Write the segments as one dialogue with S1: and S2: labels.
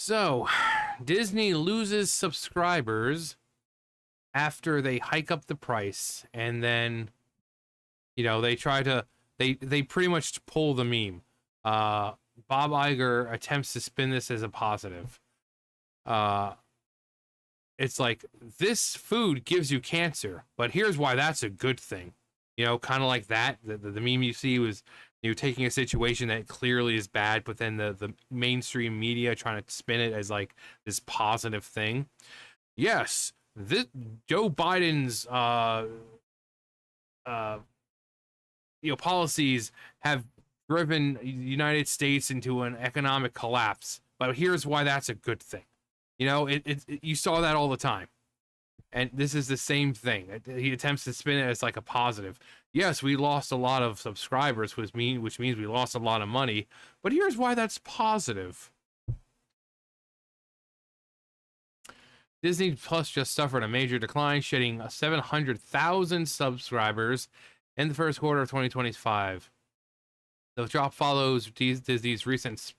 S1: So, Disney loses subscribers after they hike up the price, and then they try to they pretty much pull the meme. Bob Iger attempts to spin this as a positive. Uh, it's like, this food gives you cancer, but here's why that's a good thing. Kind of like that. The meme you see was taking a situation that clearly is bad, but then the mainstream media trying to spin it as like this positive thing. Yes, this Joe Biden's uh policies have driven the United States into an economic collapse, but here's why that's a good thing. You saw that all the time. And this is the same thing. He attempts to spin it as like a positive. Yes, we lost a lot of subscribers, which means we lost a lot of money, but here's why that's positive. Disney Plus just suffered a major decline, shedding 700,000 subscribers in the first quarter of 2025. The drop follows Disney's recent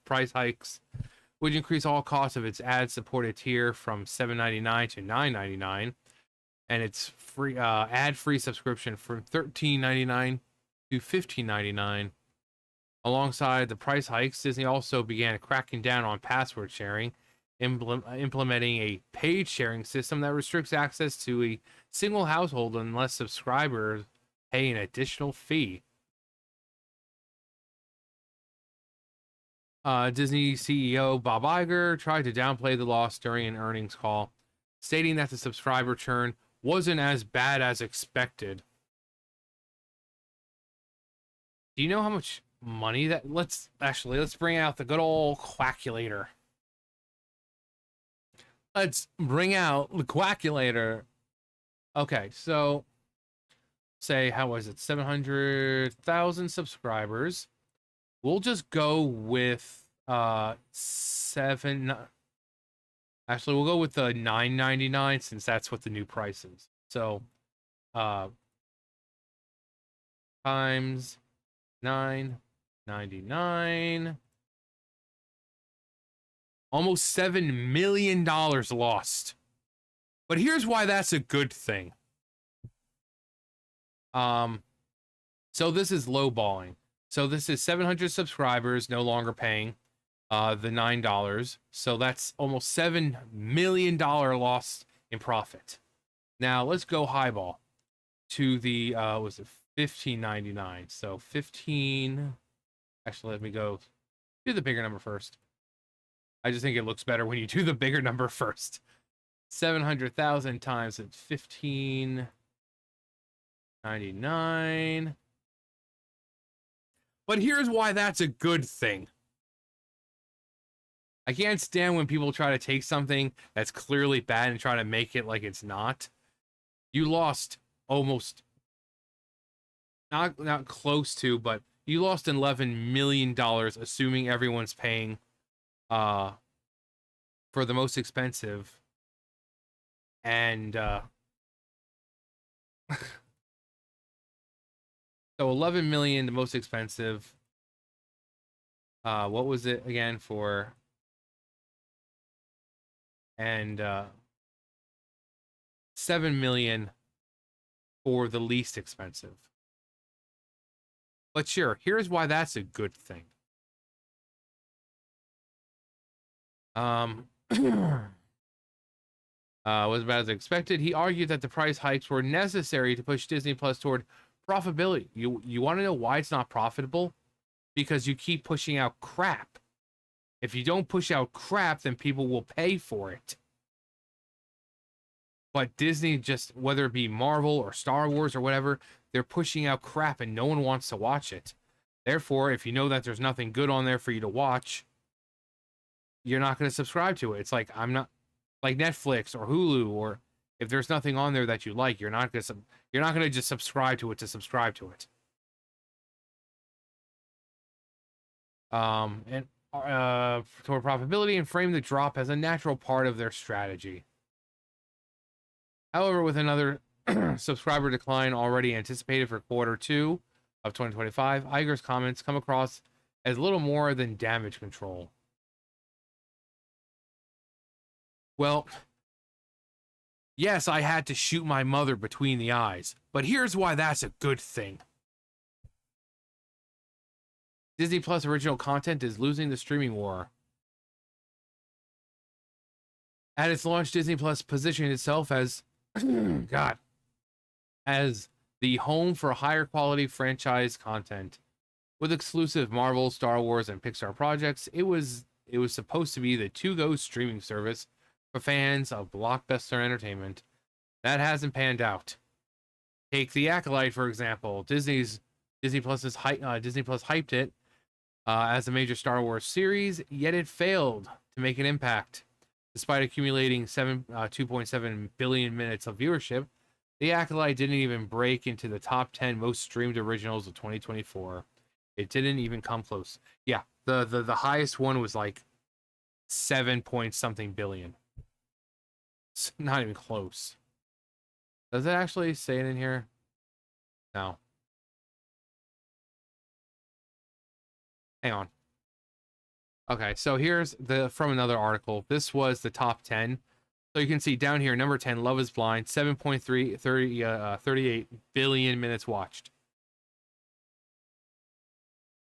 S1: price hikes, which increase all costs of its ad-supported tier from $7.99 to $9.99, and its free ad-free subscription from $13.99 to $15.99. Alongside the price hikes, Disney also began cracking down on password sharing, implementing a paid sharing system that restricts access to a single household unless subscribers pay an additional fee. Disney CEO Bob Iger tried to downplay the loss during an earnings call, stating that the subscriber churn wasn't as bad as expected. Do you know how much money that... Let's bring out the good old calculator. Let's bring out the calculator. Okay, so say, how was it? 700,000 subscribers. We'll just go with seven. Actually, we'll go with the $9.99 since that's what the new price is. So, times $9.99. Almost $7 million lost. But here's why that's a good thing. So this is lowballing. So this is 700 subscribers no longer paying the $9. So that's almost $7 million lost in profit. Now let's go highball to the was it $15.99? So 15. Actually, let me go do the bigger number first. I just think it looks better when you do the bigger number first. 700,000 times at $15.99. But here's why that's a good thing. I can't stand when people try to take something that's clearly bad and try to make it like it's not. You lost almost, not close to, but you lost $11 million, assuming everyone's paying for the most expensive. And so 11 million, the most expensive. What was it again for? And 7 million for the least expensive. But sure, here's why that's a good thing. Was about as expected. He argued that the price hikes were necessary to push Disney Plus toward profitability. You want to know why it's not profitable? Because you keep pushing out crap. If you don't push out crap, then people will pay for it. But Disney, just whether it be Marvel or Star Wars or whatever, they're pushing out crap and no one wants to watch it. Therefore, if you know that there's nothing good on there for you to watch, you're not going to subscribe to it. It's like, I'm not like Netflix or Hulu, or if there's nothing on there that you like, you're not going to just subscribe to it to subscribe to it. And toward profitability, and frame the drop as a natural part of their strategy. However, with another subscriber decline already anticipated for quarter 2 of 2025, Iger's comments come across as little more than damage control. Well, yes, I had to shoot my mother between the eyes, but here's why that's a good thing. Disney Plus original content is losing the streaming war. At its launch, Disney Plus positioned itself as God, as the home for higher quality franchise content. With exclusive Marvel, Star Wars, and Pixar projects, it was supposed to be the to-go streaming service for fans of blockbuster entertainment. That hasn't panned out. Take The Acolyte, for example. Disney Plus hyped it as a major Star Wars series, yet it failed to make an impact. Despite accumulating 2.7 billion minutes of viewership, The Acolyte didn't even break into the top 10 most streamed originals of 2024. It didn't even come close. Yeah, the highest one was like 7 point something billion. It's not even close. Does it actually say it in here? No. Hang on. Okay, so here's from another article. This was the top 10. So you can see down here, number 10, Love is Blind, 38 billion minutes watched.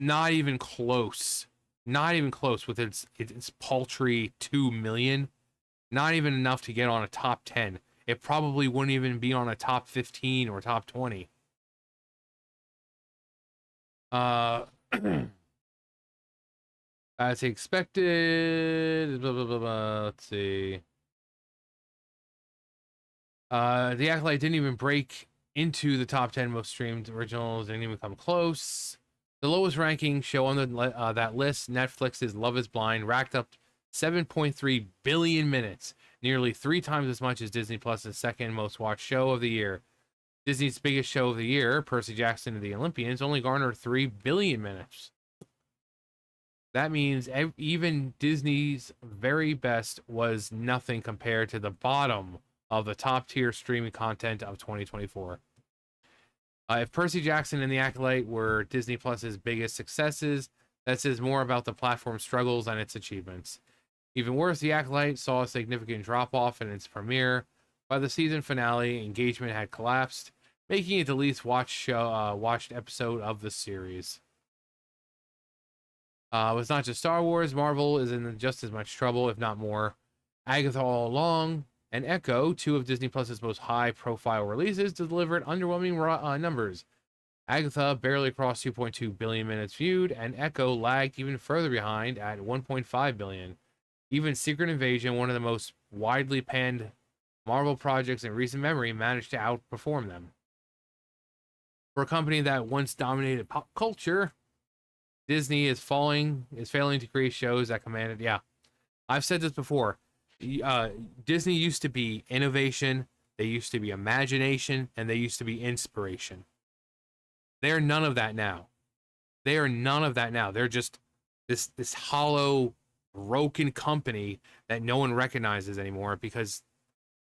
S1: Not even close. Not even close with its paltry 2 million. Not even enough to get on a top 10. It probably wouldn't even be on a top 15 or top 20. As expected, blah, blah, blah, blah. Let's see. The Acolyte didn't even break into the top 10 most streamed originals. Didn't even come close. The lowest ranking show on that list, Netflix's Love is Blind, racked up 7.3 billion minutes, nearly 3 times as much as Disney Plus's second most watched show of the year. Disney's biggest show of the year, Percy Jackson and the Olympians, only garnered 3 billion minutes. That means even Disney's very best was nothing compared to the bottom of the top tier streaming content of 2024. If Percy Jackson and The Acolyte were Disney Plus's biggest successes, that says more about the platform's struggles and its achievements. Even worse, The Acolyte saw a significant drop-off in its premiere. By the season finale, engagement had collapsed, making it the least watched episode of the series. It's not just Star Wars. Marvel is in just as much trouble, if not more. Agatha All Along and Echo, 2 of Disney Plus's most high-profile releases, delivered underwhelming numbers. Agatha barely crossed 2.2 billion minutes viewed, and Echo lagged even further behind at 1.5 billion. Even Secret Invasion, one of the most widely panned Marvel projects in recent memory, managed to outperform them. For a company that once dominated pop culture, Disney is failing to create shows that commanded. Yeah, I've said this before. Disney used to be innovation, they used to be imagination, and they used to be inspiration. They're none of that now. They're just this hollow, broken company that no one recognizes anymore because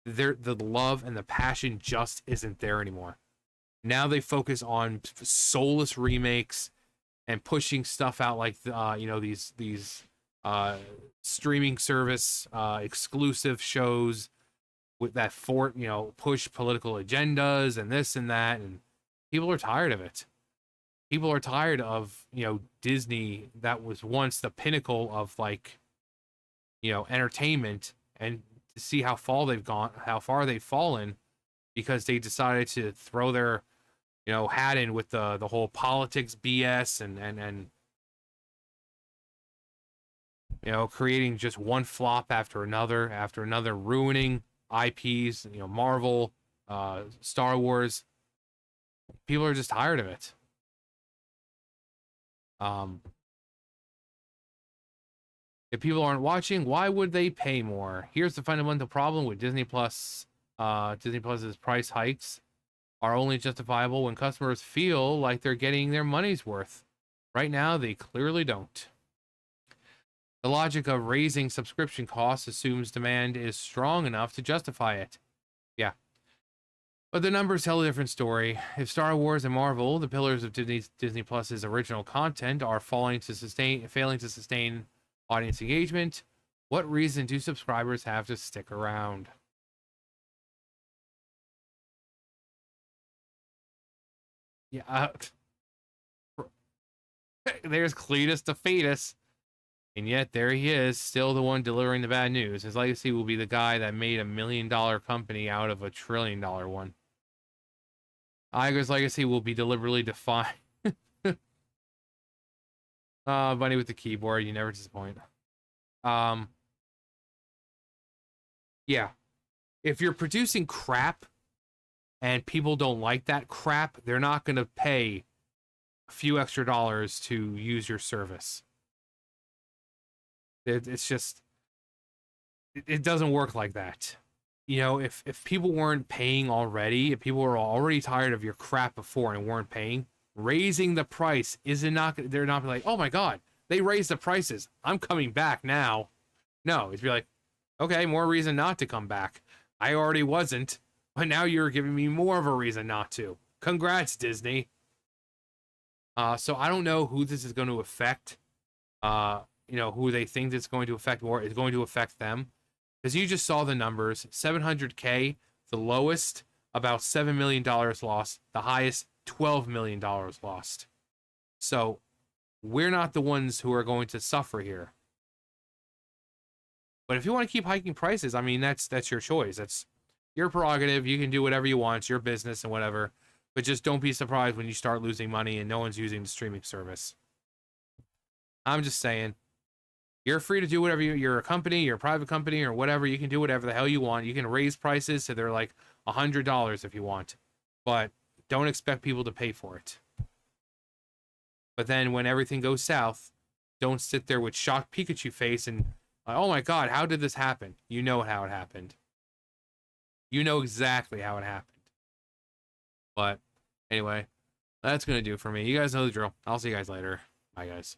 S1: the love and the passion just isn't there anymore. Now they focus on soulless remakes and pushing stuff out like these streaming service exclusive shows with that push political agendas and this and that, and people are tired of it. People are tired of Disney that was once the pinnacle of entertainment, and to see how far they've fallen because they decided to throw their hat in with the whole politics BS and creating just one flop after another, ruining IPs, Marvel, Star Wars. People are just tired of it. If people aren't watching, why would they pay more? Here's the fundamental problem with Disney Plus. Disney Plus's price hikes are only justifiable when customers feel like they're getting their money's worth. Right now, they clearly don't. The logic of raising subscription costs assumes demand is strong enough to justify it. Yeah. But the numbers tell a different story. If Star Wars and Marvel, the pillars of Disney Plus's original content, are failing to sustain audience engagement, What reason do subscribers have to stick around? Yeah, there's Cletus the Fetus. And yet, there he is, still the one delivering the bad news. His legacy will be the guy that made $1 million company out of $1 trillion one. Iger's legacy will be deliberately defined. Bunny with the keyboard, you never disappoint. Yeah. If you're producing crap and people don't like that crap, they're not going to pay a few extra dollars to use your service. It's just, it doesn't work like that. You know, if people weren't paying already, if people were already tired of your crap before and weren't paying, raising the price they're not like, oh my god, they raised the prices, I'm coming back now. No, it's be like, okay, more reason not to come back. I already wasn't, but now you're giving me more of a reason not to. Congrats, Disney. So I don't know who this is going to affect. You know, who they think it's going to affect more is going to affect them. Because you just saw the numbers, 700K, the lowest, about $7 million lost, the highest, $12 million lost. So we're not the ones who are going to suffer here. But if you want to keep hiking prices, I mean, that's your choice. That's your prerogative. You can do whatever you want. It's your business and whatever. But just don't be surprised when you start losing money and no one's using the streaming service. I'm just saying. You're free to do whatever you're a company, you're a private company, or whatever. You can do whatever the hell you want. You can raise prices so they're like $100 if you want. But don't expect people to pay for it. But then when everything goes south, don't sit there with shocked Pikachu face and, oh my god, how did this happen? You know how it happened. You know exactly how it happened. But anyway, that's going to do it for me. You guys know the drill. I'll see you guys later. Bye, guys.